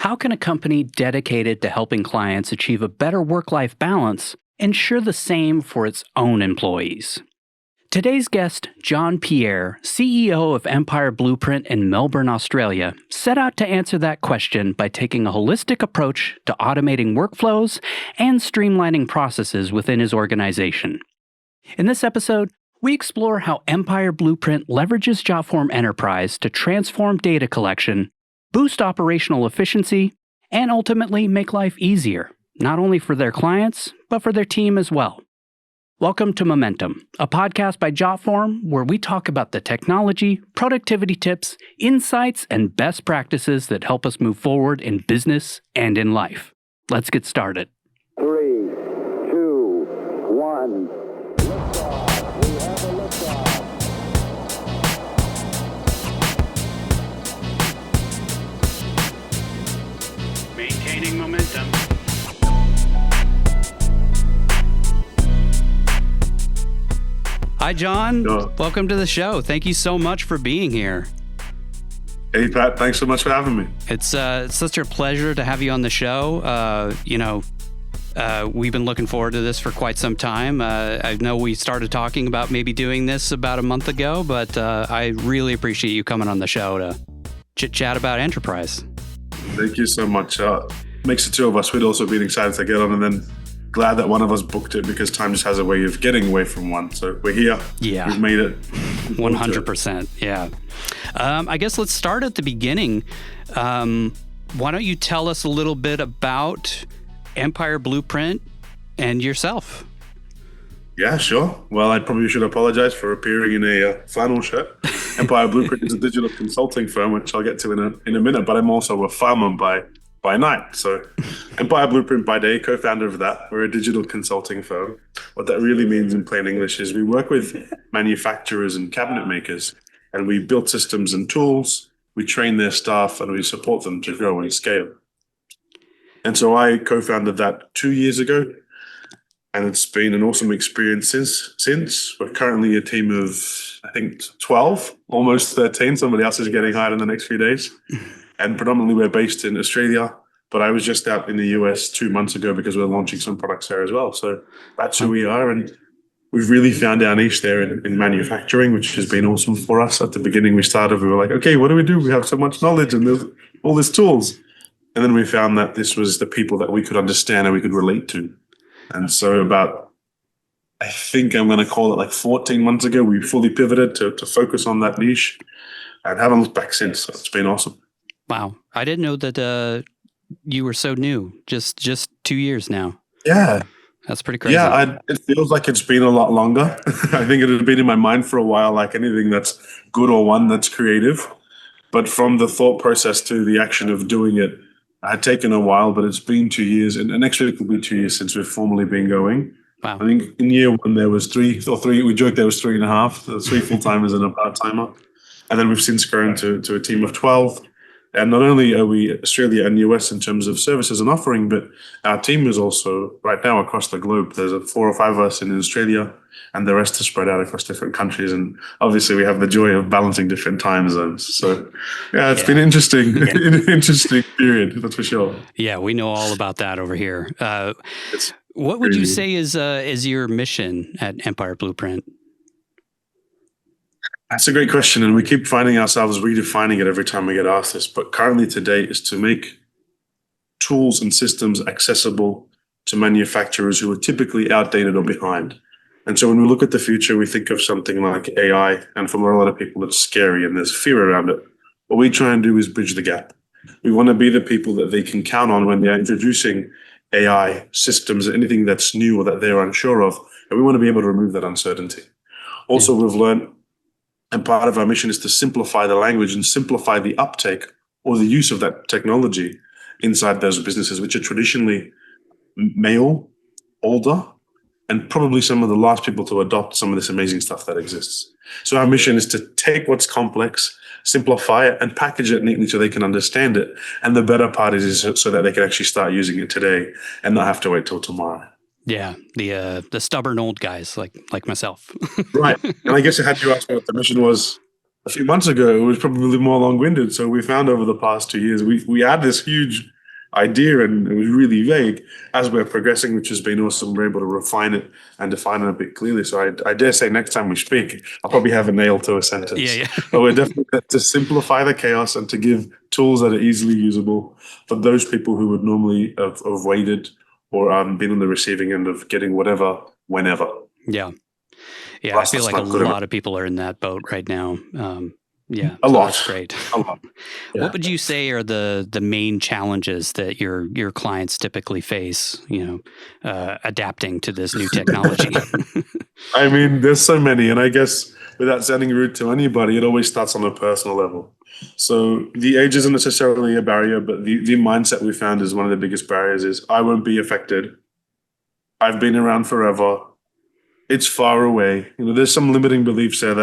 How can a company dedicated to helping clients achieve a better work-life balance ensure the same for its own employees? Today's guest, Pierre, CEO of Empire Blueprint in Melbourne, Australia, set out to answer that question by taking a holistic approach to automating workflows and streamlining processes within his organization. In this episode, we explore how Empire Blueprint leverages Jotform Enterprise to transform data collection, boost operational efficiency, and ultimately make life easier, not only for their clients, but for their team as well. Welcome to Momentum, a podcast by Jotform where we talk about the technology, productivity tips, insights, and best practices that help us move forward in business and in life. Let's get started. 3, 2, 1. Liftoff. We have a liftoff. Maintaining momentum. Hi, John. Sure. Welcome to the show. Thank you so much for being here. Hey, Pat, thanks so much for having me. It's such a pleasure to have you on the show. We've been looking forward to this for quite some time. I know we started talking about maybe doing this about a month ago, but I really appreciate you coming on the show to chit-chat about Enterprise. Thank you so much. Makes the two of us. We'd also been excited to get on, and then glad that one of us booked it because time just has a way of getting away from one. So we're here. Yeah. We've made it. 100%. Yeah. I guess let's start at the beginning. Why don't you tell us a little bit about Empire Blueprint and yourself? Yeah, sure. Well, I probably should apologize for appearing in a flannel shirt. Empire Blueprint is a digital consulting firm, which I'll get to in a minute, but I'm also a farmer by night. So Empire Blueprint by day, co-founder of that. We're a digital consulting firm. What that really means in plain English is we work with manufacturers and cabinet makers, and we build systems and tools, we train their staff, and we support them to grow and scale. And so I co-founded that 2 years ago, and it's been an awesome experience since. We're currently a team of, I think, 12, almost 13. Somebody else is getting hired in the next few days. And predominantly we're based in Australia, but I was just out in the US 2 months ago because we're launching some products there as well. So that's who we are. And we've really found our niche there in manufacturing, which has been awesome for us. At the beginning we were like, okay, what do we do? We have so much knowledge and there's all these tools. And then we found that this was the people that we could understand and we could relate to. And so I think I'm going to call it like 14 months ago, we fully pivoted to focus on that niche and haven't looked back since. So it's been awesome. Wow. I didn't know that you were so new, just 2 years now. Yeah. That's pretty crazy. Yeah, it feels like it's been a lot longer. I think it had been in my mind for a while, like anything that's good or one that's creative. But from the thought process to the action of doing it, it had taken a while, but it's been 2 years. And next week will be 2 years since we've formally been going. Wow. I think in year one there was three, we joked there was 3.5, so 3 full-timers and a part-timer. And then we've since grown to a team of 12. And not only are we Australia and US in terms of services and offering, but our team is also right now across the globe. There's 4 or 5 of us in Australia, and the rest is spread out across different countries. And obviously, we have the joy of balancing different time zones. So, yeah, it's been interesting, interesting period, that's for sure. Yeah, we know all about that over here. What would you say is your mission at Empire Blueprint? That's a great question, and we keep finding ourselves redefining it every time we get asked this. But currently today is to make tools and systems accessible to manufacturers who are typically outdated or behind. And so when we look at the future, we think of something like AI, and for a lot of people, it's scary and there's fear around it. What we try and do is bridge the gap. We want to be the people that they can count on when they're introducing AI systems, anything that's new or that they're unsure of, and we want to be able to remove that uncertainty. Also, we've learned, and part of our mission is to simplify the language and simplify the uptake or the use of that technology inside those businesses, which are traditionally male, older, and probably some of the last people to adopt some of this amazing stuff that exists. So our mission is to take what's complex, simplify it, and package it neatly so they can understand it. And the better part is so that they can actually start using it today and not have to wait till tomorrow. Yeah, the stubborn old guys like myself. Right. And I guess had you asked me what the mission was a few months ago, it was probably more long-winded. So we found over the past 2 years, we had this huge idea and it was really vague. As we're progressing, which has been awesome, we're able to refine it and define it a bit clearly. So I dare say next time we speak, I'll probably have a nail to a sentence. Yeah. But we're definitely to simplify the chaos and to give tools that are easily usable for those people who would normally have waited or been on the receiving end of getting whatever, whenever. Yeah. Yeah, Plus, I feel that's like a not good enough. lot of people are in that boat right now. Yeah, A so lot. that's great. A lot. Yeah. What would you say are the main challenges that your clients typically face? Adapting to this new technology. I mean, there's so many, and I guess without sounding rude to anybody, it always starts on a personal level. So the age isn't necessarily a barrier, but the mindset we found is one of the biggest barriers is I won't be affected. I've been around forever. It's far away. There's some limiting beliefs there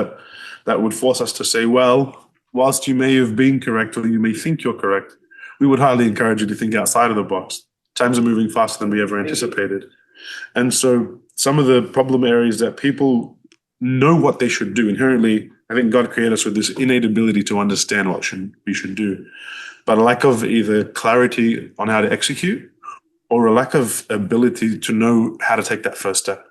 that would force us to say, well, whilst you may have been correct or you may think you're correct, we would highly encourage you to think outside of the box. Times are moving faster than we ever anticipated. And so some of the problem areas that people know what they should do inherently, I think God created us with this innate ability to understand what we should do, but a lack of either clarity on how to execute or a lack of ability to know how to take that first step.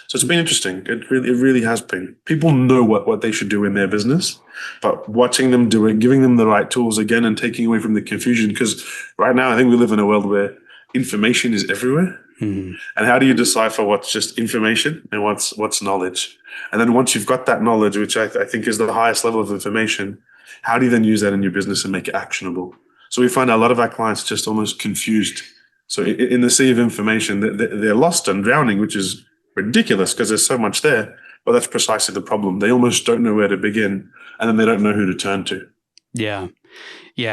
So it's been interesting. It really has been. People know what they should do in their business, but watching them do it, giving them the right tools again, and taking away from the confusion. Because right now, I think we live in a world where information is everywhere. Mm-hmm. And how do you decipher what's just information and what's knowledge? And then once you've got that knowledge, which I think is the highest level of information, how do you then use that in your business and make it actionable? So we find a lot of our clients just almost confused. So in the sea of information, they're lost and drowning, which is ridiculous because there's so much there. But that's precisely the problem. They almost don't know where to begin, and then they don't know who to turn to. Yeah.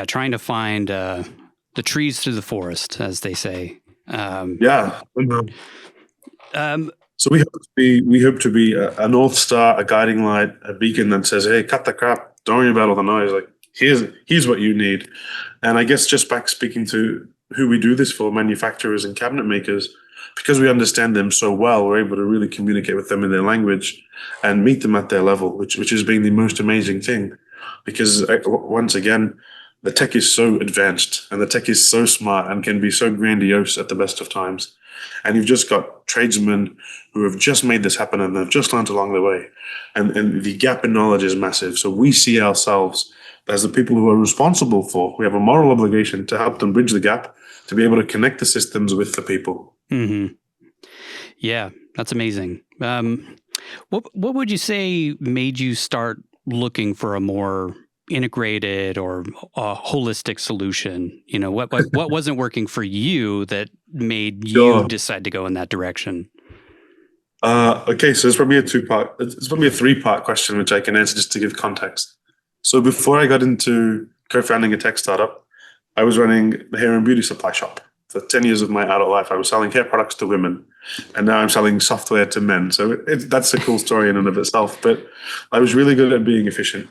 Trying to find the trees through the forest, as they say. Yeah. So we hope to be a North Star, a guiding light, a beacon that says, "Hey, cut the crap. Don't worry about all the noise. Like here's what you need." And I guess just back speaking to who we do this for, manufacturers and cabinet makers, because we understand them so well, we're able to really communicate with them in their language and meet them at their level, which has been the most amazing thing. Because once again, the tech is so advanced and the tech is so smart and can be so grandiose at the best of times. And you've just got tradesmen who have just made this happen and they've just learned along the way. And the gap in knowledge is massive. So we see ourselves as the people who are responsible for, we have a moral obligation to help them bridge the gap, to be able to connect the systems with the people. Mm-hmm. Yeah, that's amazing. What would you say made you start looking for a more integrated or a holistic solution? What wasn't working for you that made you decide to go in that direction? Okay, so it's probably a three-part question, which I can answer just to give context. So before I got into co-founding a tech startup, I was running the hair and beauty supply shop. For 10 years of my adult life, I was selling hair products to women, and now I'm selling software to men. So that's a cool story in and of itself. But I was really good at being efficient,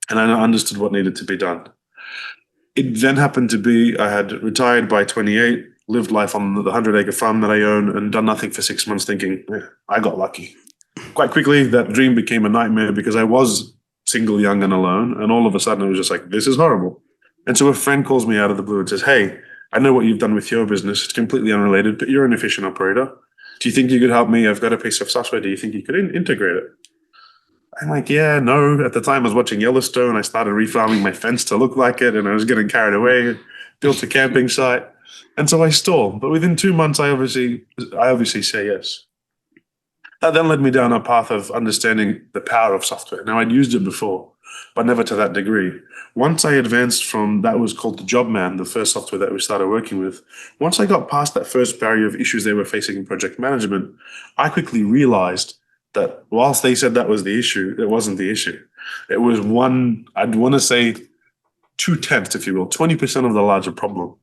and I understood what needed to be done. It then happened to be I had retired by 28, lived life on the 100-acre farm that I own, and done nothing for 6 months thinking, I got lucky. Quite quickly, that dream became a nightmare because I was single, young, and alone. And all of a sudden, it was just like, this is horrible. And so a friend calls me out of the blue and says, hey, I know what you've done with your business. It's completely unrelated, but you're an efficient operator. Do you think you could help me? I've got a piece of software. Do you think you could integrate it? I'm like, yeah, no. At the time, I was watching Yellowstone. I started refarming my fence to look like it, and I was getting carried away, built a camping site. And so I stalled. But within 2 months, I obviously say yes. That then led me down a path of understanding the power of software. Now, I'd used it before, but never to that degree. Once I advanced from, that was called the Jobman, the first software that we started working with. Once I got past that first barrier of issues they were facing in project management, I quickly realized that whilst they said that was the issue, it wasn't the issue. It was I'd want to say 2/10, if you will, 20% of the larger problem.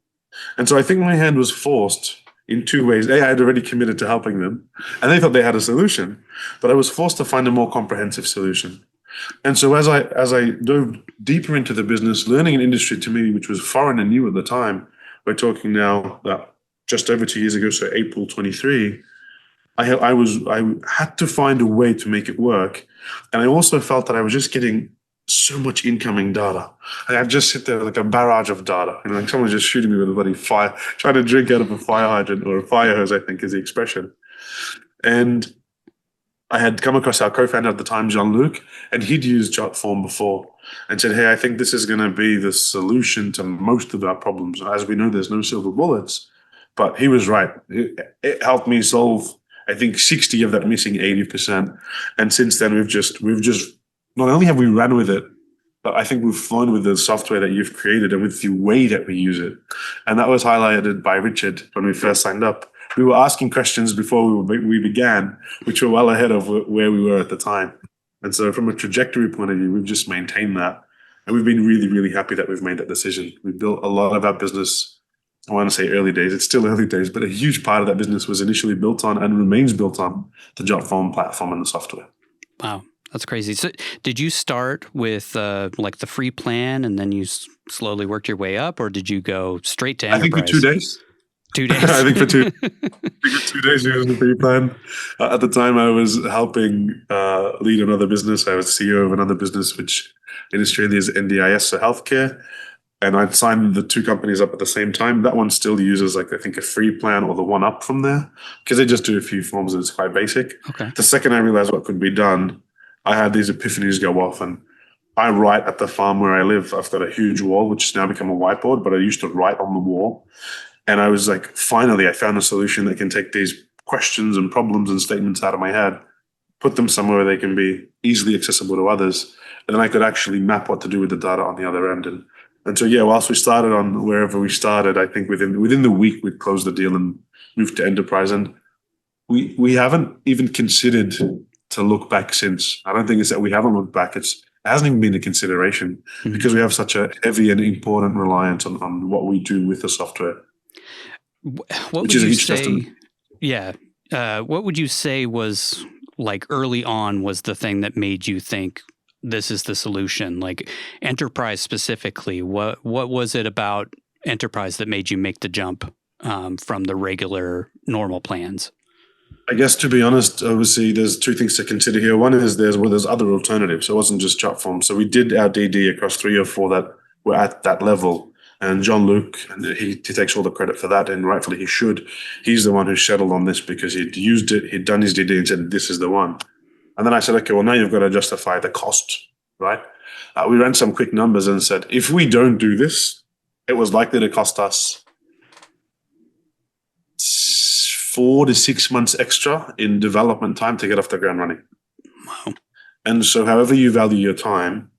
And so I think my hand was forced in two ways. A, I had already committed to helping them, and they thought they had a solution, but I was forced to find a more comprehensive solution. And so as I dove deeper into the business, learning an industry to me, which was foreign and new at the time, we're talking now just over 2 years ago, so April 23, I had to find a way to make it work. And I also felt that I was just getting so much incoming data. And I'd just sit there like a barrage of data. And like someone's just shooting me with a bloody fire, trying to drink out of a fire hydrant or a fire hose, I think is the expression. And I had come across our co-founder at the time, Jean-Luc, and he'd used Jotform before and said, hey, I think this is going to be the solution to most of our problems. As we know, there's no silver bullets, but he was right. It helped me solve, I think, 60 of that missing 80%. And since then, we've just not only have we ran with it, but I think we've flown with the software that you've created and with the way that we use it. And that was highlighted by Richard when we first signed up. We were asking questions before we began, which were well ahead of where we were at the time. And so from a trajectory point of view, we've just maintained that. And we've been really, really happy that we've made that decision. We've built a lot of our business, I want to say early days, it's still early days, but a huge part of that business was initially built on and remains built on the Jotform platform and the software. Wow. That's crazy. So did you start with like the free plan and then you slowly worked your way up, or did you go straight to enterprise? I think for 2 days. 2 days. I think for 2 days using the free plan. At the time, I was helping lead another business. I was CEO of another business, which in Australia is NDIS, so healthcare. And I'd signed the two companies up at the same time. That one still uses, like, I think a free plan or the one up from there, because they just do a few forms and it's quite basic. Okay. The second I realized what could be done, I had these epiphanies go off. And I write at the farm where I live. I've got a huge wall, which has now become a whiteboard, but I used to write on the wall. And I was like, finally, I found a solution that can take these questions and problems and statements out of my head, put them somewhere where they can be easily accessible to others. And then I could actually map what to do with the data on the other end. And so, yeah, whilst we started on wherever we started, I think within the week, we'd closed the deal and moved to enterprise. And we haven't even considered to look back since. I don't think it's that we haven't looked back. It hasn't even been a consideration because we have such a heavy and important reliance on what we do with the software. What would you say? Yeah. What would you say was, like, early on was the thing that made you think this is the solution? Like enterprise specifically, what was it about enterprise that made you make the jump from the regular normal plans? I guess, to be honest, obviously there's two things to consider here. One is there's other alternatives. So it wasn't just Jotform. So we did our DD across 3 or 4 that were at that level. And Jean-Luc, and he takes all the credit for that, and rightfully he should. He's the one who settled on this because he'd used it, he'd done his DD and said, this is the one. And then I said, okay, well, now you've got to justify the cost, right? We ran some quick numbers and said, if we don't do this, it was likely to cost us 4 to 6 months extra in development time to get off the ground running. Wow. And so however you value your time,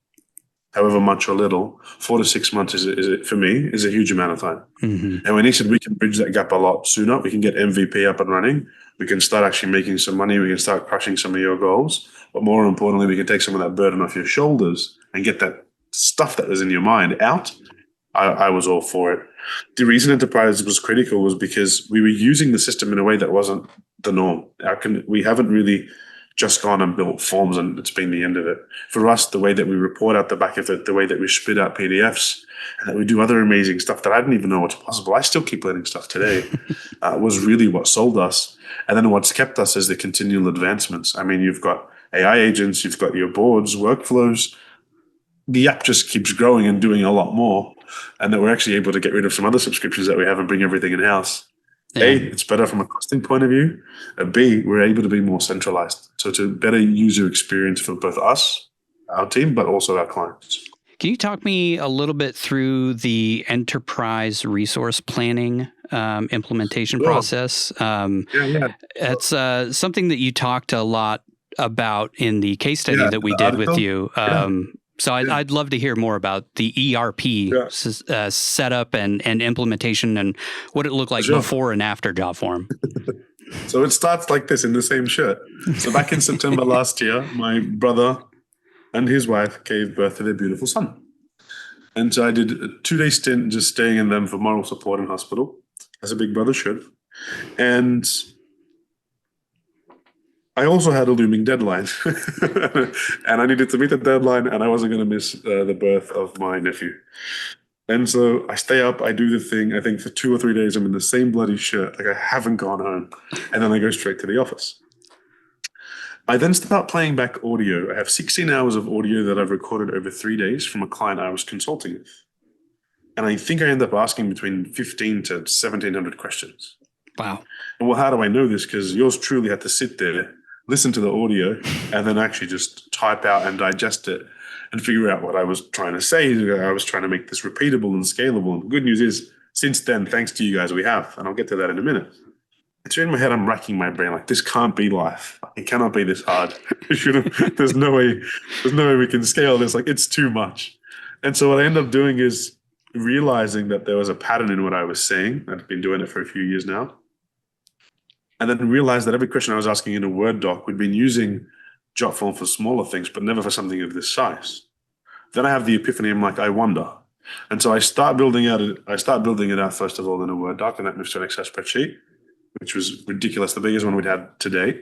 however much or little, 4 to 6 months is for me, is a huge amount of time. Mm-hmm. And when he said we can bridge that gap a lot sooner, we can get MVP up and running, we can start actually making some money, we can start crushing some of your goals, but more importantly, we can take some of that burden off your shoulders and get that stuff that was in your mind out. I was all for it. The reason enterprise was critical was because we were using the system in a way that wasn't the norm. We haven't really just gone and built forms and it's been the end of it. For us, the way that we report out the back of it, the way that we spit out PDFs, and that we do other amazing stuff that I didn't even know what's possible. I still keep learning stuff today, was really what sold us. And then what's kept us is the continual advancements. I mean, you've got AI agents, you've got your boards, workflows. The app just keeps growing and doing a lot more. And that we're actually able to get rid of some other subscriptions that we have and bring everything in-house. Yeah. A, it's better from a costing point of view. B, we're able to be more centralized. So to better user experience for both us, our team, but also our clients. Can you talk me a little bit through the enterprise resource planning implementation process? It's something that you talked a lot about in the case study that we did with you. So I'd love to hear more about the ERP setup and implementation and what it looked like before and after Jotform. So it starts like this in the same shirt. So back in September last year, my brother and his wife gave birth to their beautiful son. And so I did a 2-day stint just staying in them for moral support in hospital, as a big brother should. And I also had a looming deadline. And I needed to meet the deadline, and I wasn't going to miss the birth of my nephew. And so I stay up, I do the thing. I think for 2 or 3 days, I'm in the same bloody shirt. Like I haven't gone home. And then I go straight to the office. I then start playing back audio. I have 16 hours of audio that I've recorded over 3 days from a client I was consulting with. And I think I end up asking between 15 to 1,700 questions. Wow. And well, how do I know this? Because yours truly had to sit there, listen to the audio, and then actually just type out and digest it and figure out what I was trying to say. I was trying to make this repeatable and scalable. And the good news is, since then, thanks to you guys, we have. And I'll get to that in a minute. It's in my head, I'm racking my brain like, this can't be life. It cannot be this hard. There's no way we can scale this. Like, it's too much. And so what I end up doing is realizing that there was a pattern in what I was saying. I've been doing it for a few years now. And then realized that every question I was asking in a Word doc, we'd been using Jotform for smaller things, but never for something of this size. Then I have the epiphany. I'm like, I wonder. And so I start building it out first of all in a Word doc, and that moves to an Excel spreadsheet, which was ridiculous, the biggest one we'd had today.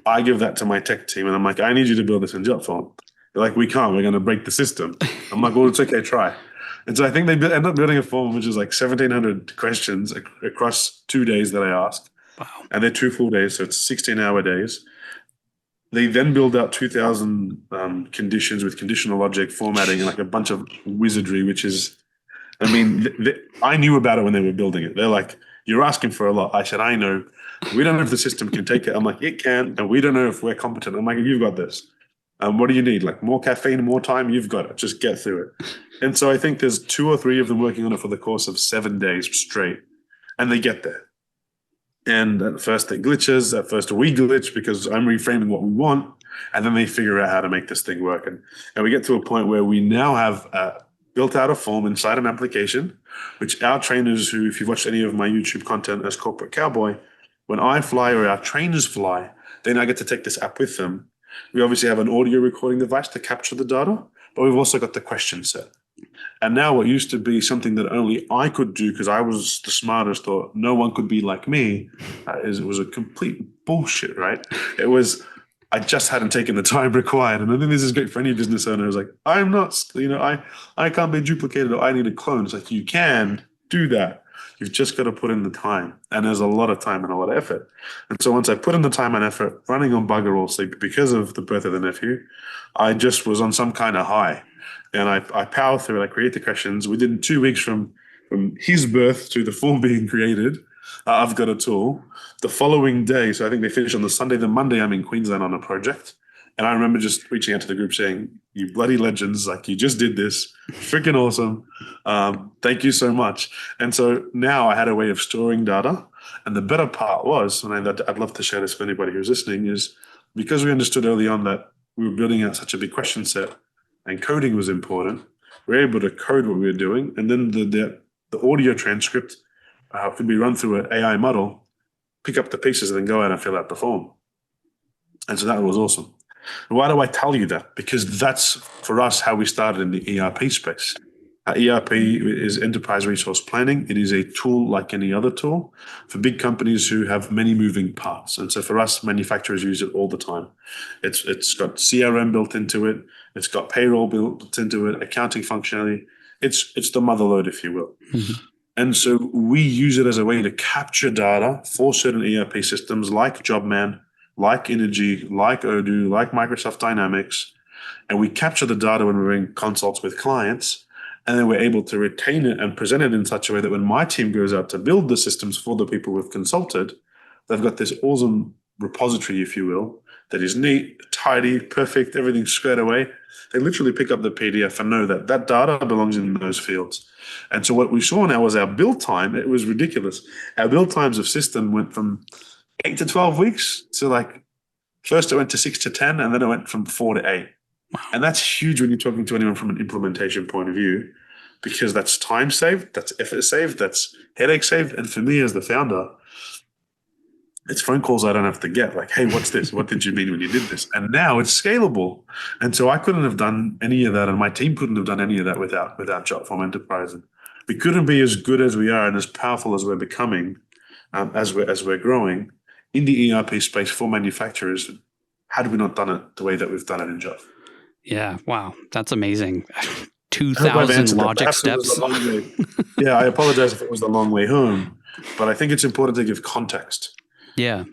I give that to my tech team, and I'm like, I need you to build this in Jotform. They're like, we can't. We're going to break the system. I'm like, well, it's okay, try. And so I think they end up building a form which is like 1,700 questions across 2 days that I ask. Wow. And they're 2 full days, so it's 16-hour days. They then build out 2,000 conditions with conditional logic, formatting, and like a bunch of wizardry, which is, I mean, I knew about it when they were building it. They're like, you're asking for a lot. I said, I know. We don't know if the system can take it. I'm like, it can, and we don't know if we're competent. I'm like, you've got this. What do you need? Like more caffeine, more time? You've got it. Just get through it. And so I think there's 2 or 3 of them working on it for the course of 7 days straight, and they get there. And at first it glitches. At first we glitch because I'm reframing what we want, and then they figure out how to make this thing work. And we get to a point where we now have built out a form inside an application, which our trainers who, if you've watched any of my YouTube content as Corporate Cowboy, when I fly or our trainers fly, they now get to take this app with them. We obviously have an audio recording device to capture the data, but we've also got the question set. And now what used to be something that only I could do because I was the smartest or no one could be like me, it was a complete bullshit, right? It was, I just hadn't taken the time required. And I think this is great for any business owner who's like, I'm not, I can't be duplicated or I need a clone. It's like, you can do that. You've just got to put in the time. And there's a lot of time and a lot of effort. And so once I put in the time and effort, running on bugger all sleep because of the birth of the nephew, I just was on some kind of high. And I power through it. I create the questions. Within 2 weeks from his birth to the form being created, I've got a tool. The following day, so I think they finish on the Sunday, the Monday, I'm in Queensland on a project. And I remember just reaching out to the group saying, you bloody legends, like you just did this. Freaking awesome. Thank you so much. And so now I had a way of storing data. And the better part was, and I'd love to share this with anybody who's listening, is because we understood early on that we were building out such a big question set and coding was important, we were able to code what we were doing. And then the audio transcript could be run through an AI model, pick up the pieces, and then go out and fill out the form. And so that was awesome. Why do I tell you that? Because that's, for us, how we started in the ERP space. ERP is Enterprise Resource Planning. It is a tool like any other tool for big companies who have many moving parts. And so for us, manufacturers use it all the time. It's got CRM built into it. It's got payroll built into it, accounting functionality. It's the mother lode, if you will. Mm-hmm. And so we use it as a way to capture data for certain ERP systems like Jobman, like Energy, like Odoo, like Microsoft Dynamics. And we capture the data when we're in consults with clients. And then we're able to retain it and present it in such a way that when my team goes out to build the systems for the people we've consulted, they've got this awesome repository, if you will, that is neat, tidy, perfect, everything's squared away. They literally pick up the PDF and know that that data belongs in those fields. And so what we saw now was our build time. It was ridiculous. Our build times of system went from 8 to 12 weeks to like, first it went to 6 to 10, and then it went from 4 to 8. And that's huge when you're talking to anyone from an implementation point of view, because that's time saved, that's effort saved, that's headache saved. And for me as the founder, it's phone calls I don't have to get like, hey, what's this? What did you mean when you did this? And now it's scalable. And so I couldn't have done any of that, and my team couldn't have done any of that without Jotform Enterprise. And we couldn't be as good as we are and as powerful as we're becoming as we're growing in the ERP space for manufacturers had we not done it the way that we've done it in Jot. Yeah, wow, that's amazing. 2,000 logic steps. Yeah, I apologize if it was the long way home, but I think it's important to give context. Yeah.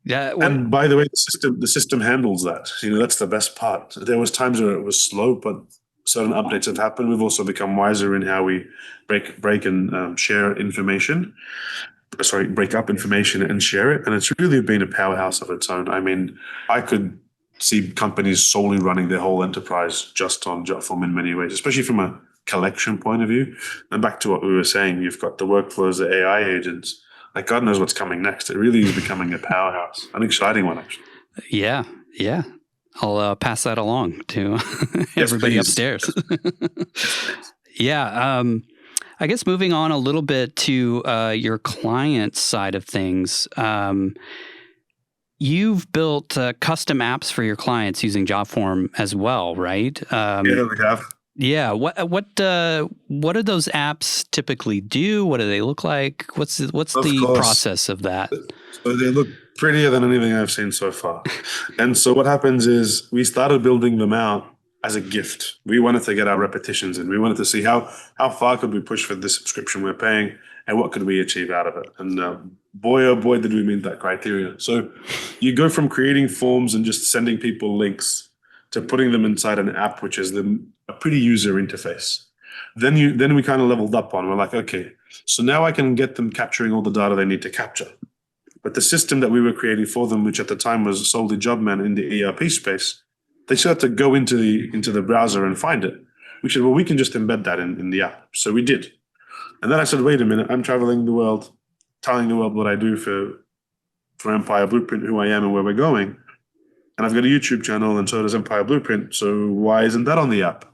Yeah. And by the way, the system handles that. That's the best part. There was times where it was slow, but certain updates have happened. We've also become wiser in how we break and share information. Break up information and share it. And it's really been a powerhouse of its own. I mean, I could see companies solely running their whole enterprise just on Jotform in many ways, especially from a collection point of view. And back to what we were saying, you've got the workflows, the AI agents. Like, God knows what's coming next. It really is becoming a powerhouse, an exciting one, actually. Yeah. Yeah. I'll pass that along to everybody upstairs. Yeah. I guess moving on a little bit to your client side of things, you've built custom apps for your clients using Jotform as well, right? Yeah, we have. Yeah. What do those apps typically do? What do they look like? What's the process of that? So they look prettier than anything I've seen so far. And so what happens is we started building them out as a gift. We wanted to get our repetitions in. We wanted to see how far could we push for the subscription we're paying and what could we achieve out of it. And boy, oh boy, did we meet that criteria. So you go from creating forms and just sending people links to putting them inside an app, which is a pretty user interface. Then we kind of leveled up on. We're like, okay, so now I can get them capturing all the data they need to capture. But the system that we were creating for them, which at the time was solely Jobman in the ERP space, they still had to go into the browser and find it. We said, well, we can just embed that in the app. So we did. And then I said, wait a minute, I'm traveling the world, telling the world what I do for Empire Blueprint, who I am and where we're going. And I've got a YouTube channel, and so does Empire Blueprint. So why isn't that on the app?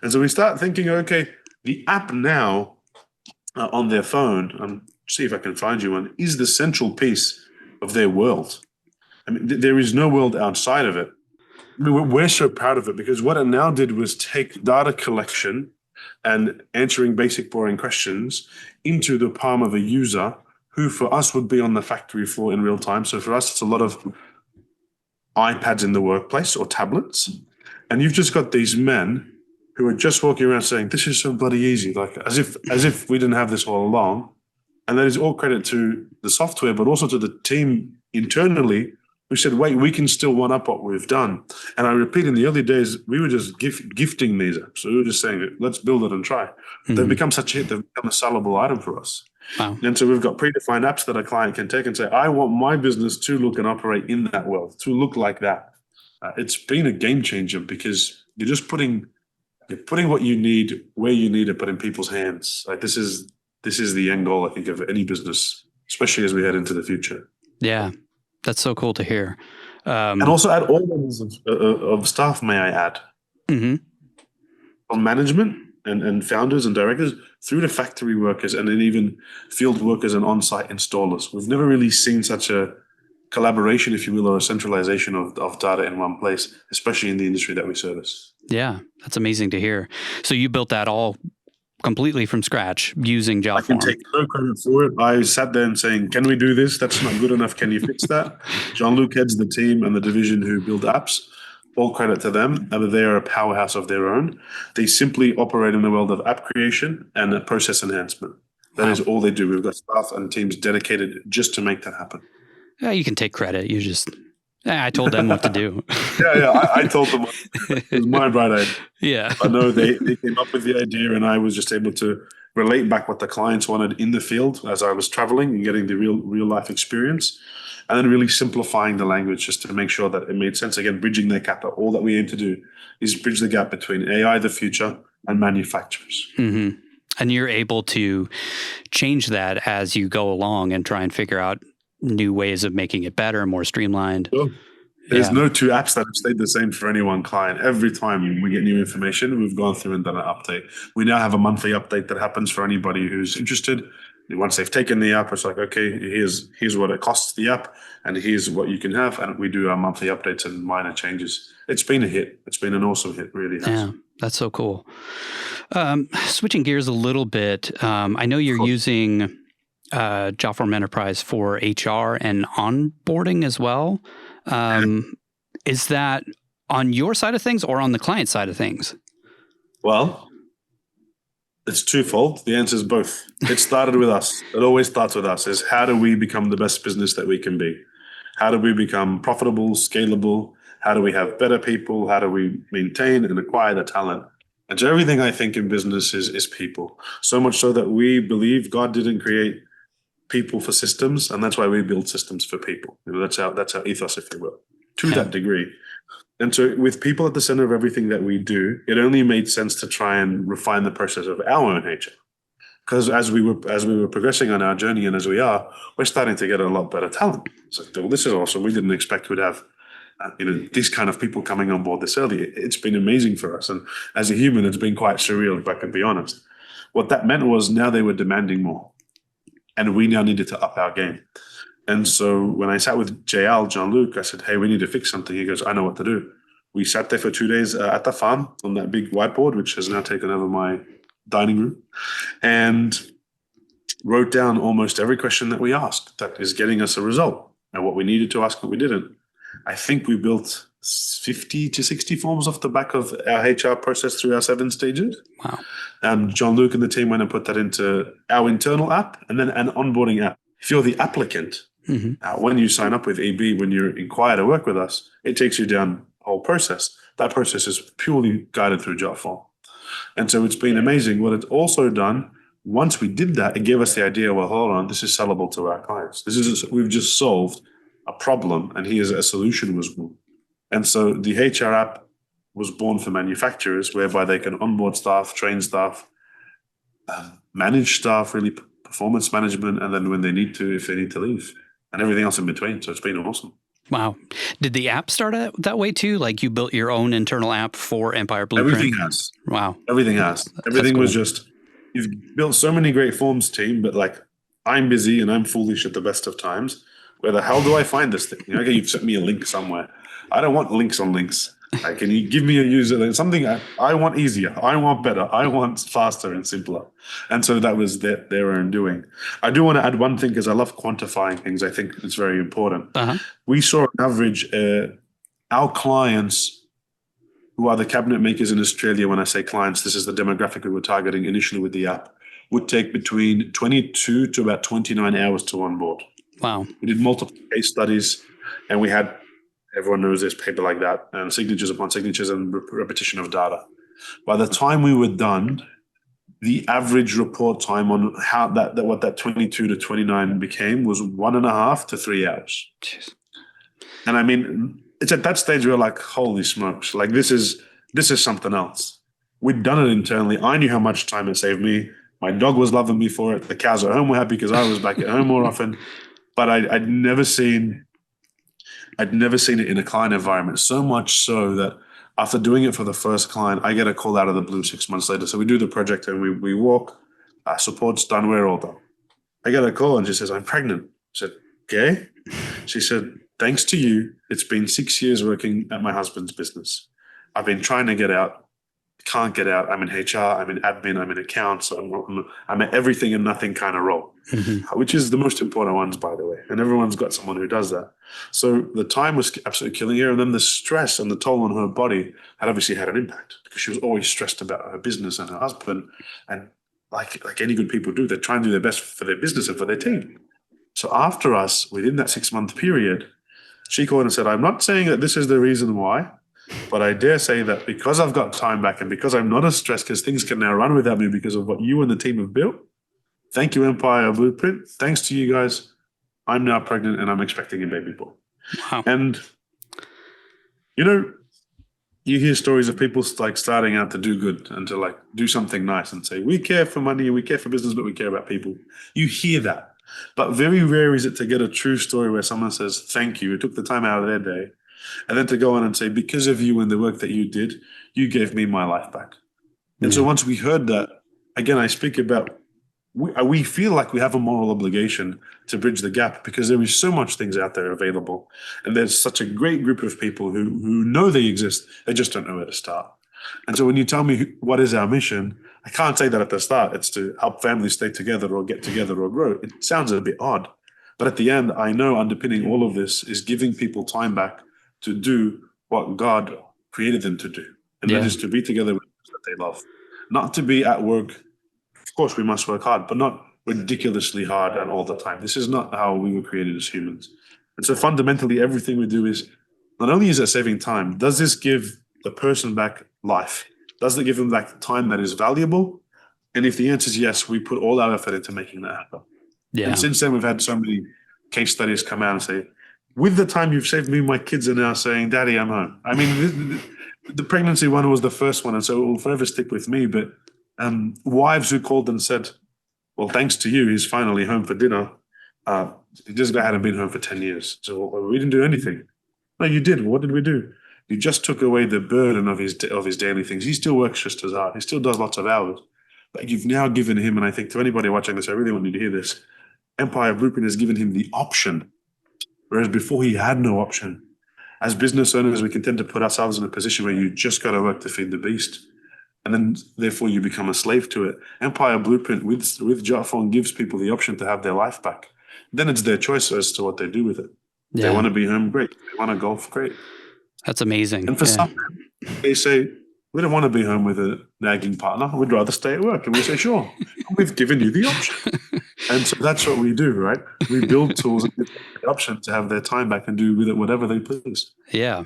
And so we start thinking, okay, the app now on their phone, see if I can find you one, is the central piece of their world. I mean, there is no world outside of it. I mean, we're so proud of it because what it now did was take data collection and answering basic boring questions into the palm of a user who for us would be on the factory floor in real time. So for us, it's a lot of iPads in the workplace or tablets. And you've just got these men who are just walking around saying, this is so bloody easy, like as if we didn't have this all along. And that is all credit to the software, but also to the team internally who said, wait, we can still one up what we've done. And I repeat, in the early days, we were just gifting these apps. So we were just saying, let's build it and try. Mm-hmm. They've become such a hit, they've become a sellable item for us. Wow. And so we've got predefined apps that a client can take and say, I want my business to look and operate in that world, to look like that. It's been a game changer because you're just putting what you need where you need it, but in people's hands. Like this is the end goal, I think, of any business, especially as we head into the future. Yeah, that's so cool to hear. And also add all levels of staff, may I add. Mm-hmm. From management and founders and directors through to factory workers and then even field workers and on-site installers. We've never really seen such a collaboration, if you will, or a centralization of data in one place, especially in the industry that we service. Yeah, that's amazing to hear. So you built that all completely from scratch using Jotform. I can take no credit for it. I sat there and saying, can we do this? That's not good enough. Can you fix that? Jean-Luc heads the team and the division who build apps. All credit to them. They are a powerhouse of their own. They simply operate in the world of app creation and process enhancement. That is all they do. We've got staff and teams dedicated just to make that happen. Yeah, you can take credit. You just, I told them what to do. I told them it was my bright idea. Yeah. I know they came up with the idea and I was just able to relate back what the clients wanted in the field as I was traveling and getting the real life experience. And then really simplifying the language just to make sure that it made sense. Again, bridging the gap. All that we aim to do is bridge the gap between AI, the future, and manufacturers. Mm-hmm. And you're able to change that as you go along and try and figure out new ways of making it better, more streamlined. Sure. There's no two apps that have stayed the same for any one client. Every time we get new information, we've gone through and done an update. We now have a monthly update that happens for anybody who's interested. Once they've taken the app, it's like, okay, here's what it costs the app, and here's what you can have. And we do our monthly updates and minor changes. It's been a hit. It's been an awesome hit, really. Yeah, that's so cool. Switching gears a little bit, I know you're using Jotform Enterprise for HR and onboarding as well. Is that on your side of things or on the client side of things? Well, it's twofold. The answer is both. It started with us. It always starts with us, is how do we become the best business that we can be? How do we become profitable, scalable? How do we have better people? How do we maintain and acquire the talent? And so everything I think in business is people. So much so that we believe God didn't create people for systems, and that's why we build systems for people. That's our ethos, if you will, to that degree. And so with people at the center of everything that we do, it only made sense to try and refine the process of our own HR. Because as we were progressing on our journey, and as we are, we're starting to get a lot better talent. It's like, well, this is awesome. We didn't expect we'd have these kind of people coming on board this early. It's been amazing for us. And as a human, it's been quite surreal, if I can be honest. What that meant was now they were demanding more. And we now needed to up our game. And so when I sat with Jean-Luc, I said, hey, we need to fix something. He goes, I know what to do. We sat there for 2 days at the farm on that big whiteboard, which has now taken over my dining room, and wrote down almost every question that we asked that is getting us a result, and what we needed to ask, what we didn't. I think we built 50 to 60 forms off the back of our HR process through our 7 stages. Wow. Jean-Luc and the team went and put that into our internal app and then an onboarding app. If you're the applicant, when you sign up with EB, when you inquire to work with us, it takes you down the whole process. That process is purely guided through Jotform. And so it's been amazing. What it's also done, once we did that, it gave us the idea, well, hold on, this is sellable to our clients. We've just solved a problem, and here's a solution was born. And so the HR app was born for manufacturers, whereby they can onboard staff, train staff, manage staff, really performance management, and then when they need to, if they need to leave, and everything else in between. So it's been awesome. Wow. Did the app start out that way too? Like you built your own internal app for Empire Blueprint? Everything has. Wow. Everything has. Everything was just, you've built so many great forms, team, but like I'm busy and I'm foolish at the best of times. Where the hell do I find this thing? Okay, you've sent me a link somewhere. I don't want links on links. Like, can you give me a user link? Something I want easier. I want better. I want faster and simpler. And so that was their own doing. I do want to add one thing because I love quantifying things. I think it's very important. We saw on average our clients who are the cabinet makers in Australia. When I say clients, this is the demographic we were targeting initially with the app, would take between 22 to about 29 hours to onboard. Wow. We did multiple case studies, and we had, everyone knows there's paper like that, and signatures upon signatures and repetition of data. By the time we were done, the average report time on how what that 22 to 29 became was 1.5 to 3 hours. Jeez. And I mean, it's at that stage where we're like, holy smokes, like this is something else. We'd done it internally. I knew how much time it saved me. My dog was loving me for it. The cows at home were happy because I was back at home more often. But I'd never seen it in a client environment, so much so that after doing it for the first client, I get a call out of the blue 6 months later. So we do the project and we walk, support's done, we're all done. I get a call and she says, I'm pregnant. I said, okay. She said, thanks to you, it's been 6 years working at my husband's business. I've been trying to get out, can't get out. I'm in HR, I'm in admin, I'm in accounts, I'm at everything and nothing kind of role, which is the most important ones, by the way. And everyone's got someone who does that. So the time was absolutely killing her. And then the stress and the toll on her body had obviously had an impact because she was always stressed about her business and her husband. And like any good people do, they try and do their best for their business and for their team. So after us, within that 6 month period, she called and said, I'm not saying that this is the reason why, but I dare say that because I've got time back and because I'm not as stressed because things can now run without me because of what you and the team have built. Thank you, Empire Blueprint. Thanks to you guys, I'm now pregnant and I'm expecting a baby boy. Wow. And, you hear stories of people like starting out to do good and to like do something nice and say, we care for money and we care for business, but we care about people. You hear that. But very rare is it to get a true story where someone says, thank you, it took the time out of their day. And then to go on and say, because of you and the work that you did, you gave me my life back. And so once we heard that, again, I speak about, we feel like we have a moral obligation to bridge the gap because there is so much things out there available. And there's such a great group of people who know they exist. They just don't know where to start. And so when you tell me what is our mission, I can't say that at the start. It's to help families stay together or get together or grow. It sounds a bit odd. But at the end, I know underpinning all of this is giving people time back to do what God created them to do. And that is to be together with those that they love. Not to be at work. Of course, we must work hard, but not ridiculously hard and all the time. This is not how we were created as humans. And so fundamentally, everything we do is not only is it saving time, does this give the person back life? Does it give them back time that is valuable? And if the answer is yes, we put all our effort into making that happen. Yeah. And since then, we've had so many case studies come out and say, with the time you've saved me, my kids are now saying, Daddy, I'm home. I mean, the pregnancy one was the first one, and so it will forever stick with me. But wives who called and said, well, thanks to you, he's finally home for dinner. This guy hadn't been home for 10 years. So we didn't do anything. No, you did. What did we do? You just took away the burden of his daily things. He still works just as hard. He still does lots of hours. But you've now given him, and I think to anybody watching this, I really want you to hear this, Empire Blueprint has given him the option, whereas before he had no option. As business owners, we can tend to put ourselves in a position where you just got to work to feed the beast. And then, therefore, you become a slave to it. Empire Blueprint with Jotform gives people the option to have their life back. Then it's their choice as to what they do with it. Yeah. They want to be home, great. They want to golf, great. That's amazing. And for some, they say, we don't want to be home with a nagging partner. We'd rather stay at work. And we say, sure, we've given you the option. And so that's what we do, right? We build tools and give them the option to have their time back and do with it whatever they please. Yeah.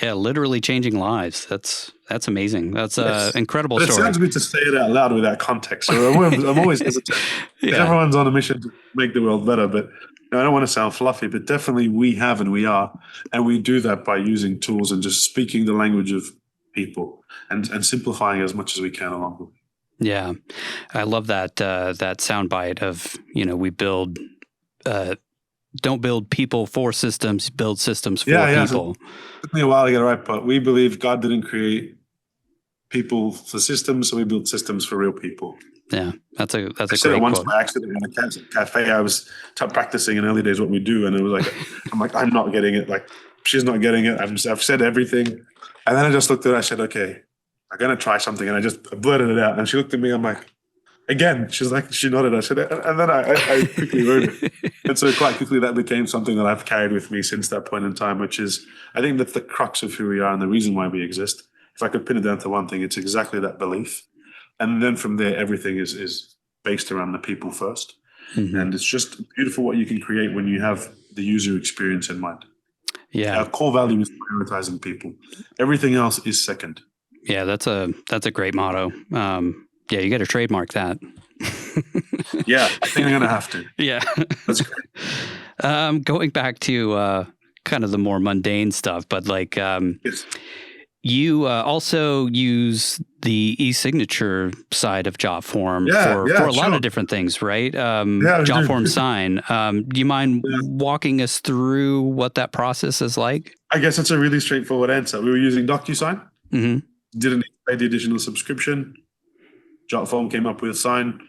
Yeah, literally changing lives. That's amazing. That's an incredible story. It sounds good to say it out loud without context. So I'm always hesitant. Yeah. Everyone's on a mission to make the world better, but I don't want to sound fluffy, but definitely we have and we are. And we do that by using tools and just speaking the language of people and simplifying as much as we can along the way. Yeah. I love that soundbite of, we build don't build people for systems, build systems for people. So it took me a while to get it right, but we believe God didn't create people for systems, so we build systems for real people. Yeah, that's a I said great it once quote. by accident in a cafe. I was practicing in early days what we do, and it was like, I'm not getting it. Like, she's not getting it. I've said everything, and then I just looked at her. I said, okay, I'm gonna try something, and I just blurted it out. And she looked at me. I'm like, again. She's like, she nodded. I said, and then I quickly wrote it, and so quite quickly that became something that I've carried with me since that point in time. Which is, I think that's the crux of who we are and the reason why we exist. If I could pin it down to one thing, it's exactly that belief. And then from there, everything is based around the people first. Mm-hmm. And it's just beautiful what you can create when you have the user experience in mind. Yeah. Our core value is prioritizing people. Everything else is second. Yeah, that's a great motto. Yeah, you got to trademark that. Yeah, I think I'm going to have to. Yeah. That's great. Going back to kind of the more mundane stuff, but like yes. You also use the e-signature side of Jotform for a lot of different things, right? Jotform Sign. Do you mind walking us through what that process is like? I guess it's a really straightforward answer. We were using DocuSign. Mm-hmm. Didn't pay the additional subscription. Jotform came up with Sign.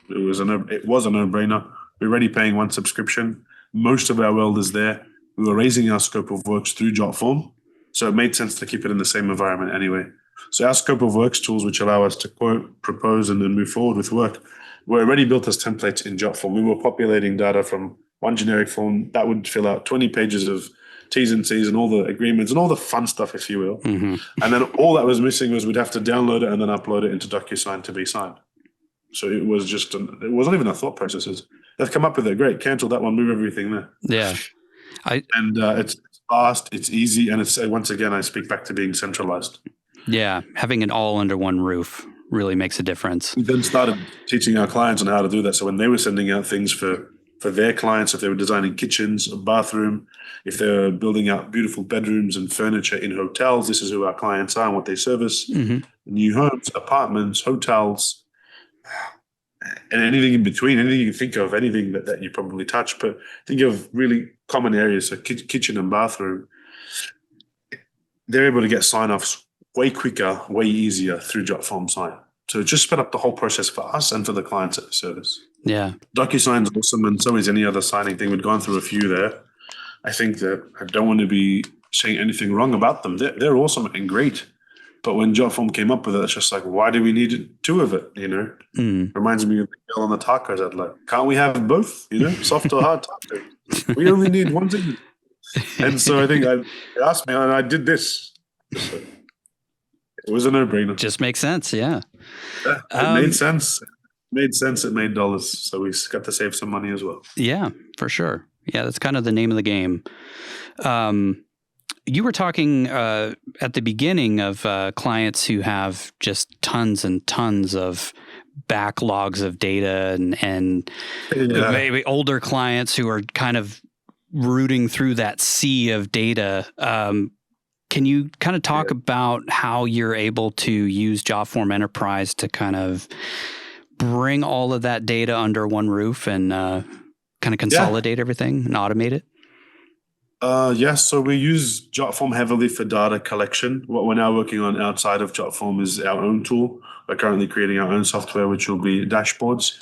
It was a no-brainer. We're already paying one subscription. Most of our world is there. We were raising our scope of works through Jotform. So it made sense to keep it in the same environment anyway. So our scope of works tools, which allow us to quote, propose, and then move forward with work, were already built as templates in Jotform. We were populating data from one generic form that would fill out 20 pages of T's and C's and all the agreements and all the fun stuff, if you will. Mm-hmm. And then all that was missing was we'd have to download it and then upload it into DocuSign to be signed. So it was just, it wasn't even a thought processes. They've come up with it. Great, cancel that one, move everything there. Yeah. It's fast, it's easy, and it's once again I speak back to being centralized. Yeah, having it all under one roof really makes a difference. We then started teaching our clients on how to do that. So when they were sending out things for their clients, if they were designing kitchens, a bathroom, if they were building out beautiful bedrooms and furniture in hotels, this is who our clients are and what they service. Mm-hmm. New homes, apartments, hotels, and anything in between, anything you can think of, anything that you probably touch, but think of really common areas, so kitchen and bathroom. They're able to get sign-offs way quicker, way easier through Jotform Sign. So it just sped up the whole process for us and for the clients at the service. Yeah. DocuSign's awesome, and so is any other signing thing. We've gone through a few there. I think that I don't want to be saying anything wrong about them. They're awesome and great. But when Jotform came up with it, it's just like, why do we need two of it, Reminds me of the girl on the tacos. I'd like, can't we have both, soft or hard taco? We only need one thing. And so I think they asked me, and I did this. So it was a no-brainer. Just makes sense, yeah. It made sense. It made sense. It made dollars. So we got to save some money as well. Yeah, for sure. Yeah, that's kind of the name of the game. You were talking at the beginning of clients who have just tons and tons of backlogs of data and maybe older clients who are kind of rooting through that sea of data. Can you kind of talk about how you're able to use Jotform Enterprise to kind of bring all of that data under one roof and kind of consolidate everything and automate it? Yes, so we use Jotform heavily for data collection. What we're now working on outside of Jotform is our own tool. We're currently creating our own software, which will be dashboards.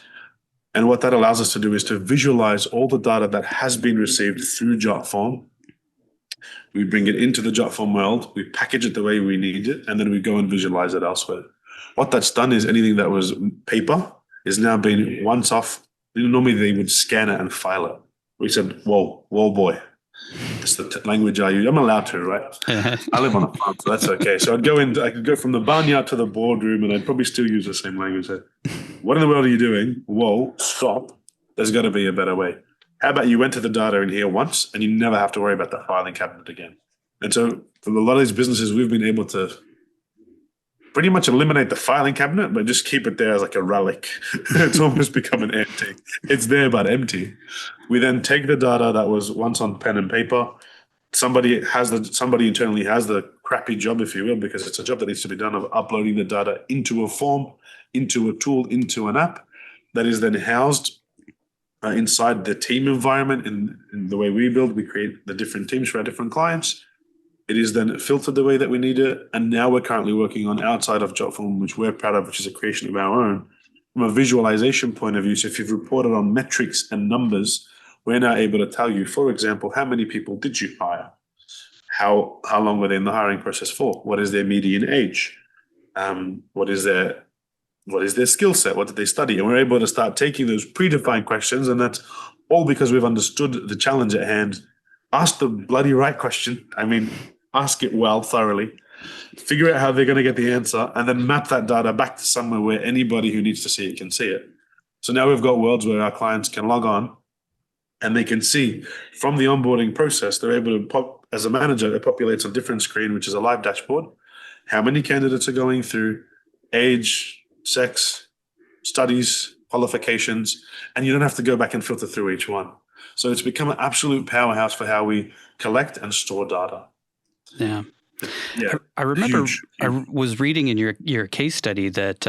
And what that allows us to do is to visualize all the data that has been received through Jotform. We bring it into the Jotform world, we package it the way we need it, and then we go and visualize it elsewhere. What that's done is anything that was paper is now being once off. Normally they would scan it and file it. We said, whoa boy. It's the language I use. I'm allowed to, right? I live on a farm, so that's okay. So I could go from the barnyard to the boardroom and I'd probably still use the same language. What in the world are you doing? Whoa, stop. There's got to be a better way. How about you went to the data in here once and you never have to worry about the filing cabinet again? And so for a lot of these businesses, we've been able to pretty much eliminate the filing cabinet, but just keep it there as like a relic. It's almost become an empty. It's there, but empty. We then take the data that was once on pen and paper. Somebody internally has the crappy job, if you will, because it's a job that needs to be done of uploading the data into a form, into a tool, into an app that is then housed inside the team environment. In the way we build, we create the different teams for our different clients. It is then filtered the way that we need it. And now we're currently working on outside of Jotform, which we're proud of, which is a creation of our own. From a visualization point of view, so if you've reported on metrics and numbers, we're now able to tell you, for example, how many people did you hire? How long were they in the hiring process for? What is their median age? What is their skill set? What did they study? And we're able to start taking those predefined questions, and that's all because we've understood the challenge at hand. Ask the bloody right question. I mean, ask it well, thoroughly. Figure out how they're going to get the answer, and then map that data back to somewhere where anybody who needs to see it can see it. So now we've got worlds where our clients can log on and they can see from the onboarding process, they're able to as a manager, it populates a different screen, which is a live dashboard. How many candidates are going through, age, sex, studies, qualifications, and you don't have to go back and filter through each one. So it's become an absolute powerhouse for how we collect and store data. Yeah. I remember huge. I was reading in your case study that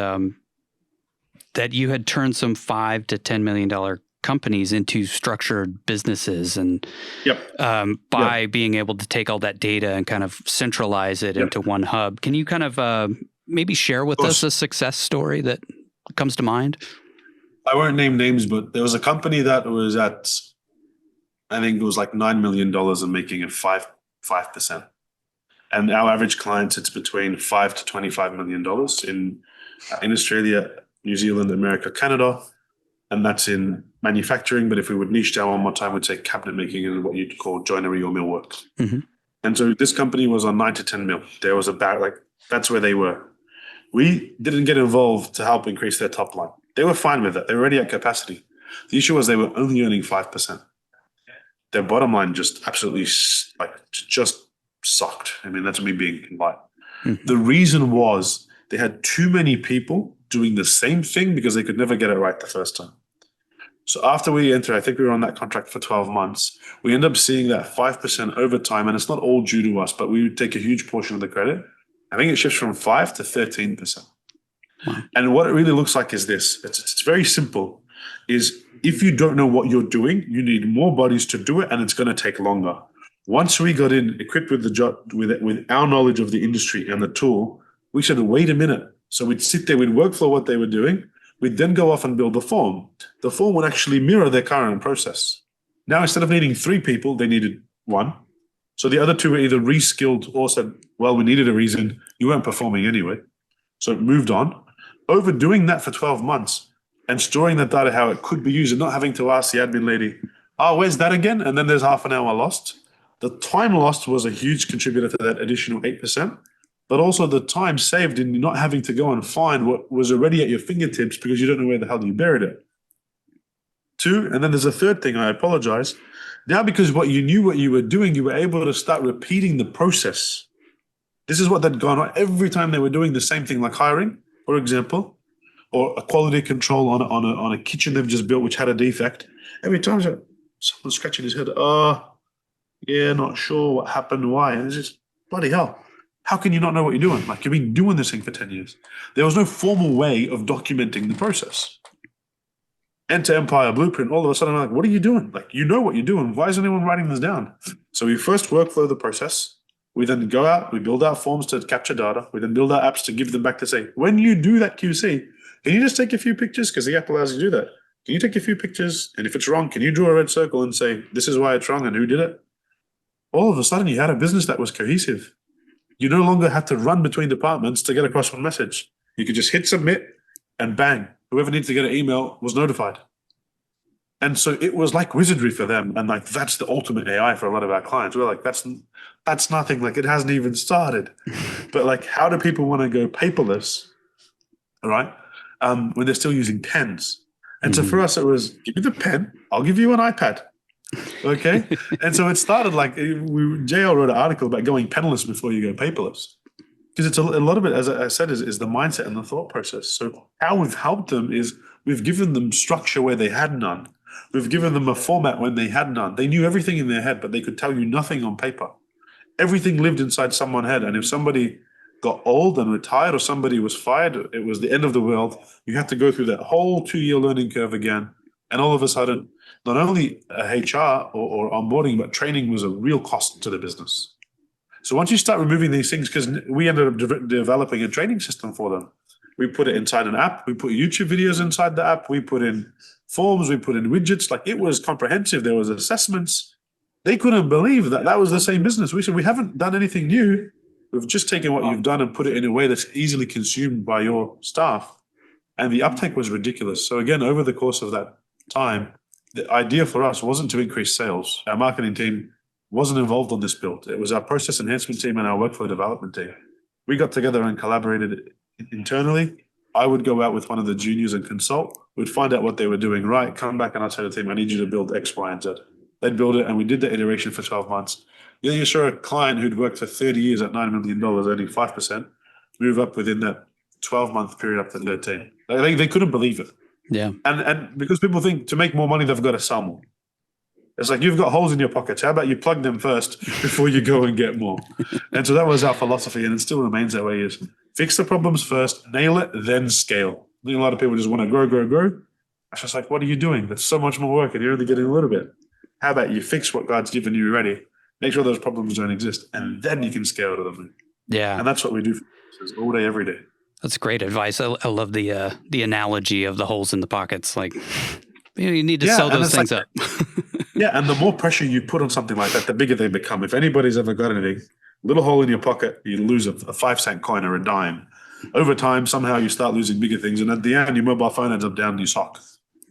that you had turned some $5 to $10 million companies into structured businesses, and by being able to take all that data and kind of centralize it into one hub. Can you kind of maybe share with us a success story that comes to mind? I won't name names, but there was a company that was at, I think it was like $9 million and making it 5%. And our average client sits between $5 to $25 million in Australia, New Zealand, America, Canada, and that's in manufacturing. But if we would niche down one more time, we'd say cabinet making and what you'd call joinery or millwork. Mm-hmm. And so this company was on 9 to 10 mil. There was that's where they were. We didn't get involved to help increase their top line. They were fine with that. They were already at capacity. The issue was they were only earning 5%. Their bottom line just absolutely just sucked. I mean, that's me being polite. Mm-hmm. The reason was they had too many people doing the same thing because they could never get it right the first time. So after we entered, I think we were on that contract for 12 months. We end up seeing that 5% over time, and it's not all due to us, but we would take a huge portion of the credit. I think it shifts from 5 to 13%. Wow. And what it really looks like is this. It's very simple. Is if you don't know what you're doing, you need more bodies to do it, and it's going to take longer. Once we got in, equipped with with our knowledge of the industry and the tool, we said, wait a minute. So we'd sit there, we'd workflow what they were doing. We'd then go off and build the form. The form would actually mirror their current process. Now, instead of needing 3 people, they needed 1. So the other 2 were either reskilled or said, well, we needed a reason. You weren't performing anyway. So it moved on. Overdoing that for 12 months and storing that data how it could be used and not having to ask the admin lady, where's that again? And then there's half an hour lost. The time lost was a huge contributor to that additional 8%, but also the time saved in not having to go and find what was already at your fingertips because you don't know where the hell you buried it. Two, and then there's a third thing, I apologize. Now, because what you were doing, you were able to start repeating the process. This is what they'd gone on every time they were doing the same thing, like hiring, for example, or a quality control on a kitchen they've just built which had a defect. Every time someone's scratching his head, yeah, not sure what happened, why. And it's just, bloody hell. How can you not know what you're doing? Like, you've been doing this thing for 10 years. There was no formal way of documenting the process. Enter Empire Blueprint, all of a sudden, I'm like, what are you doing? Like, you know what you're doing. Why is anyone writing this down? So we first workflow the process. We then go out, we build out forms to capture data. We then build out apps to give them back to say, when you do that QC, can you just take a few pictures? Because the app allows you to do that. Can you take a few pictures? And if it's wrong, can you draw a red circle and say, this is why it's wrong and who did it? All of a sudden, you had a business that was cohesive. You no longer had to run between departments to get across one message. You could just hit submit and bang, whoever needs to get an email was notified. And so it was like wizardry for them. And like, that's the ultimate AI for a lot of our clients. We're like, that's nothing. Like, it hasn't even started. But like, how do people want to go paperless, all right, when they're still using pens? And so for us, it was, give me the pen, I'll give you an iPad. Okay. And so it started like, JL wrote an article about going penless before you go paperless. Because it's a lot of it, as I said, is the mindset and the thought process. So how we've helped them is we've given them structure where they had none. We've given them a format when they had none. They knew everything in their head, but they could tell you nothing on paper. Everything lived inside someone's head. And if somebody got old and retired or somebody was fired, it was the end of the world. You had to go through that whole 2-year learning curve again. And all of a sudden, not only HR or onboarding, but training was a real cost to the business. So once you start removing these things, because we ended up developing a training system for them. We put it inside an app. We put YouTube videos inside the app. We put in forms. We put in widgets. Like, it was comprehensive. There was assessments. They couldn't believe that that was the same business. We said, we haven't done anything new. We've just taken what you've done and put it in a way that's easily consumed by your staff. And the uptake was ridiculous. So again, over the course of that time, the idea for us wasn't to increase sales. Our marketing team wasn't involved on this build. It was our process enhancement team and our workflow development team. We got together and collaborated internally. I would go out with one of the juniors and consult. We'd find out what they were doing right, come back and I'd say to the team, I need you to build X, Y, and Z. They'd build it, and we did the iteration for 12 months. You saw a client who'd worked for 30 years at $9 million, earning 5%, move up within that 12-month period up to 13. They couldn't believe it. Yeah. And because people think to make more money, they've got to sell more. It's like, you've got holes in your pockets. How about you plug them first before you go and get more? And so that was our philosophy, and it still remains that way, is fix the problems first, nail it, then scale. I think a lot of people just want to grow. It's just like, what are you doing? There's so much more work and you're only getting a little bit. How about you fix what God's given you already, make sure those problems don't exist, and then you can scale to the moon. Yeah. And that's what we do all day, every day. That's great advice. I love the analogy of the holes in the pockets. Like, you need to sew those things up. Yeah, and the more pressure you put on something like that, the bigger they become. If anybody's ever got anything, little hole in your pocket, you lose a 5-cent coin or a dime. Over time, somehow you start losing bigger things, and at the end, your mobile phone ends up down your sock.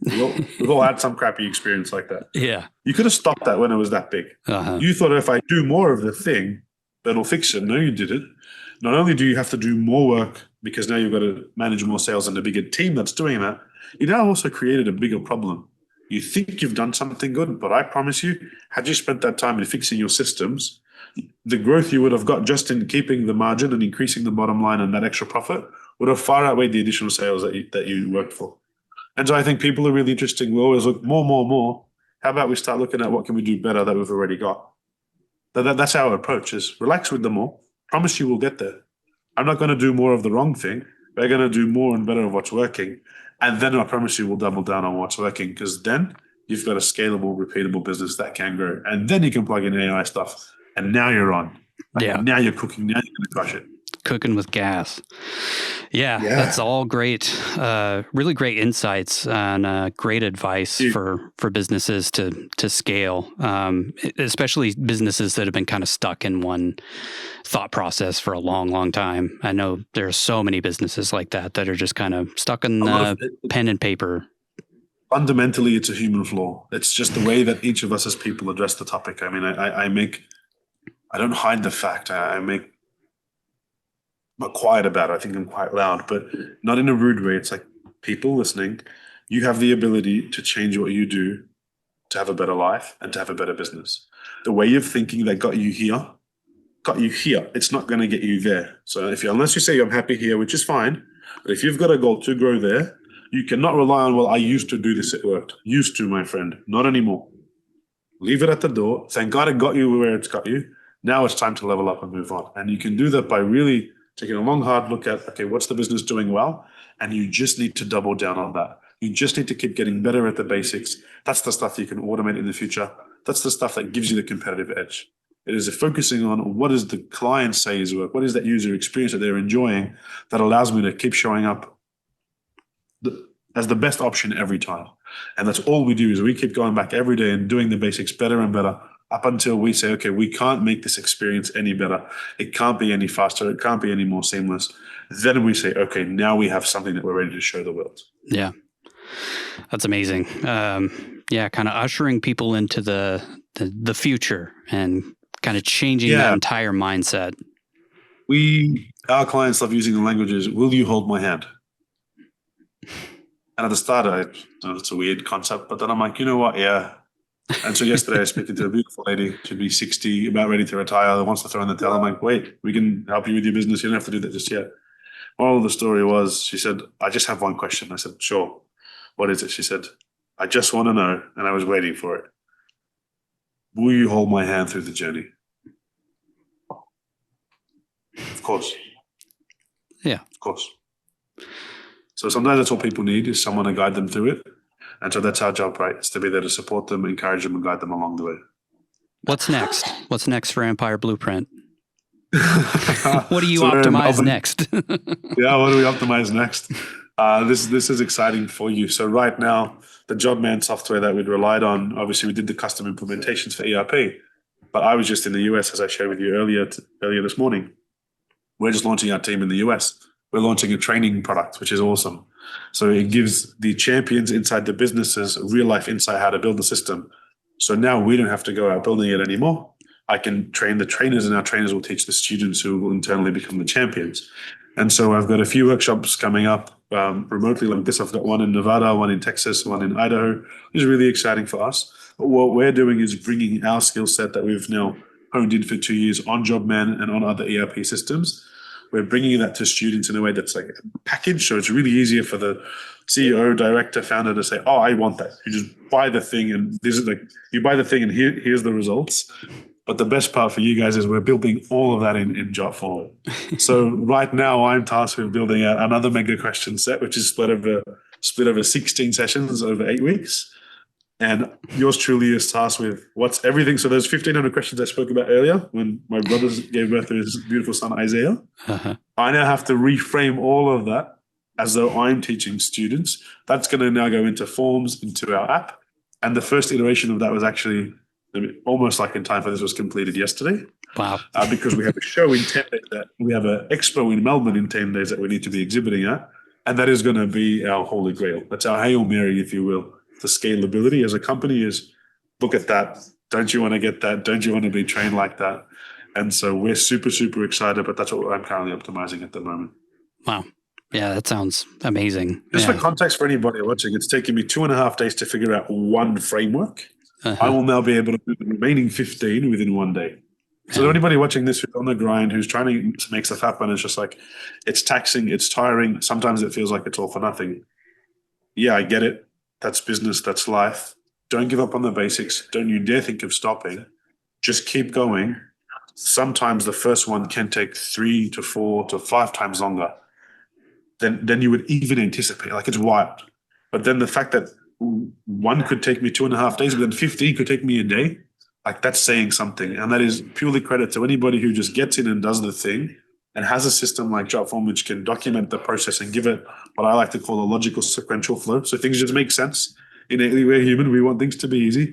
We've all had some crappy experience like that. Yeah. You could have stopped that when it was that big. Uh-huh. You thought, if I do more of the thing, that'll fix it. No, you didn't. Not only do you have to do more work because now you've got to manage more sales and a bigger team that's doing that, you now also created a bigger problem. You think you've done something good, but I promise you, had you spent that time in fixing your systems, the growth you would have got just in keeping the margin and increasing the bottom line and that extra profit would have far outweighed the additional sales that you worked for. And so I think people are really interesting. We always look more. How about we start looking at what can we do better that we've already got? That's our approach, is relax with them all. Promise you we'll get there. I'm not going to do more of the wrong thing. We're going to do more and better of what's working. And then I promise you we'll double down on what's working, because then you've got a scalable, repeatable business that can grow. And then you can plug in AI stuff. And now you're on. Yeah. Now you're cooking. Now you're going to crush it. Cooking with gas. Yeah, that's all great. Really great insights and great advice for businesses to scale, especially businesses that have been kind of stuck in one thought process for a long time. I know there are so many businesses like that are just kind of stuck in pen and paper. Fundamentally, it's a human flaw. It's just the way that each of us as people address the topic. I mean, I don't hide the fact. I'm not quiet about it. I think I'm quite loud, but not in a rude way. It's like, people listening, You have the ability to change what you do to have a better life and to have a better business. The way of thinking that got you here. It's not going to get you there. So unless you say I'm happy here, which is fine, but if you've got a goal to grow there, you cannot rely on, well, I used to do this, it worked. Used to, my friend, not anymore. Leave it at the door. Thank God it got you where it's got you. Now it's time to level up and move on. And you can do that by really taking a long, hard look at, okay, what's the business doing well? And you just need to double down on that. You just need to keep getting better at the basics. That's the stuff you can automate in the future. That's the stuff that gives you the competitive edge. It is focusing on what does the client say is work? What is that user experience that they're enjoying that allows me to keep showing up as the best option every time. And that's all we do is we keep going back every day and doing the basics better and better up until we say, okay, we can't make this experience any better. It can't be any faster. It can't be any more seamless. Then we say, okay, now we have something that we're ready to show the world. Yeah. That's amazing. Kind of ushering people into the future and kind of changing that entire mindset. Our clients love using the languages, will you hold my hand? And at the start, it's a weird concept, but then I'm like, you know what? Yeah. And so yesterday I was speaking to a beautiful lady, she'd be 60, about ready to retire, wants to throw in the towel. I'm like, wait, we can help you with your business. You don't have to do that just yet. Moral of the story was, she said, I just have one question. I said, sure. What is it? She said, I just want to know, and I was waiting for it. Will you hold my hand through the journey? Of course. Yeah. Of course. So sometimes that's all people need is someone to guide them through it. And so that's our job, right? It's to be there to support them, encourage them, and guide them along the way. What's next? What's next for Empire Blueprint? What do you optimize next? What do we optimize next? This is exciting for you. So right now, the JobMan software that we'd relied on, obviously we did the custom implementations for ERP, but I was just in the US, as I shared with you earlier this morning. We're just launching our team in the US. We're launching a training product, which is awesome. So it gives the champions inside the businesses real life insight how to build the system. So now we don't have to go out building it anymore. I can train the trainers, and our trainers will teach the students who will internally become the champions. And so I've got a few workshops coming up remotely like this. I've got one in Nevada, one in Texas, one in Idaho. It's really exciting for us. But what we're doing is bringing our skill set that we've now honed in for 2 years on JobMan and on other ERP systems. We're bringing that to students in a way that's like a package. So it's really easier for the CEO, director, founder to say, oh, I want that. You just buy the thing and you buy the thing and here's the results. But the best part for you guys is we're building all of that in Jotform. So right now I'm tasked with building out another mega question set, which is split over 16 sessions over 8 weeks. And yours truly is tasked with what's everything. So those 1,500 questions I spoke about earlier when my brothers gave birth to his beautiful son, Isaiah. Uh-huh. I now have to reframe all of that as though I'm teaching students. That's going to now go into forms, into our app. And the first iteration of that was actually almost like in time for this was completed yesterday. Wow. Because we have a show in 10 days, that we have an expo in Melbourne in 10 days that we need to be exhibiting at. And that is going to be our holy grail. That's our Hail Mary, if you will. The scalability as a company is, look at that. Don't you want to get that? Don't you want to be trained like that? And so we're super, super excited, but that's what I'm currently optimizing at the moment. Wow. Yeah, that sounds amazing. Just for context for anybody watching, it's taken me 2.5 days to figure out one framework. Uh-huh. I will now be able to do the remaining 15 within 1 day. So anybody watching this who's on the grind, who's trying to make stuff happen, it's just like, it's taxing, it's tiring. Sometimes it feels like it's all for nothing. Yeah, I get it. That's business, that's life. Don't give up on the basics. Don't you dare think of stopping. Just keep going. Sometimes the first one can take 3 to 4 to 5 times longer than you would even anticipate. Like, it's wild. But then the fact that one could take me 2.5 days, but then 15 could take me a day, like, that's saying something. And that is purely credit to anybody who just gets in and does the thing and has a system like Jotform which can document the process and give it what I like to call a logical sequential flow. So things just make sense. Innately, we're human. We want things to be easy.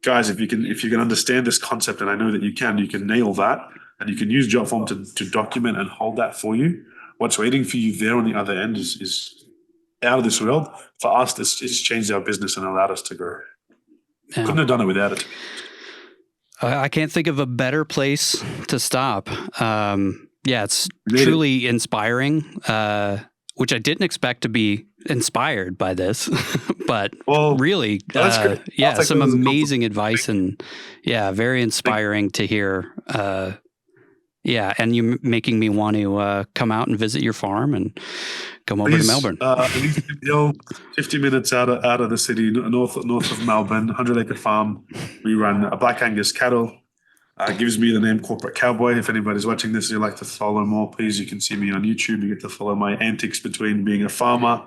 Guys, if you can understand this concept, and I know that you can nail that, and you can use Jotform to document and hold that for you. What's waiting for you there on the other end is out of this world. For us, it's changed our business and allowed us to grow. Yeah. Couldn't have done it without it. I can't think of a better place to stop. Yeah, it's truly inspiring. which I didn't expect to be inspired by this, but really, that's good. some amazing advice and very inspiring to hear. And you making me want to come out and visit your farm and come over to Melbourne. 50 minutes out of the city, north of Melbourne, 100-acre farm. We run a Black Angus cattle. Gives me the name Corporate Cowboy. If anybody's watching this and you'd like to follow more, please, you can see me on YouTube. You get to follow my antics between being a farmer,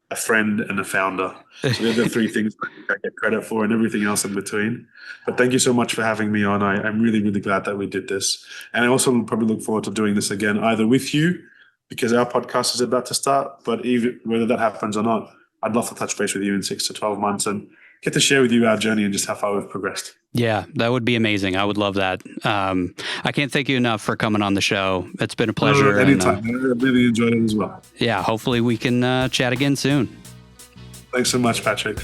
a friend, and a founder. So they're the three things I get credit for, and everything else in between. But thank you so much for having me on. I'm really, really glad that we did this. And I also probably look forward to doing this again, either with you, because our podcast is about to start, but even whether that happens or not, I'd love to touch base with you in 6 to 12 months and get to share with you our journey and just how far we've progressed. Yeah, that would be amazing. I would love that. I can't thank you enough for coming on the show. It's been a pleasure. Anytime. I really enjoyed it as well. Yeah, hopefully we can chat again soon. Thanks so much, Patrick.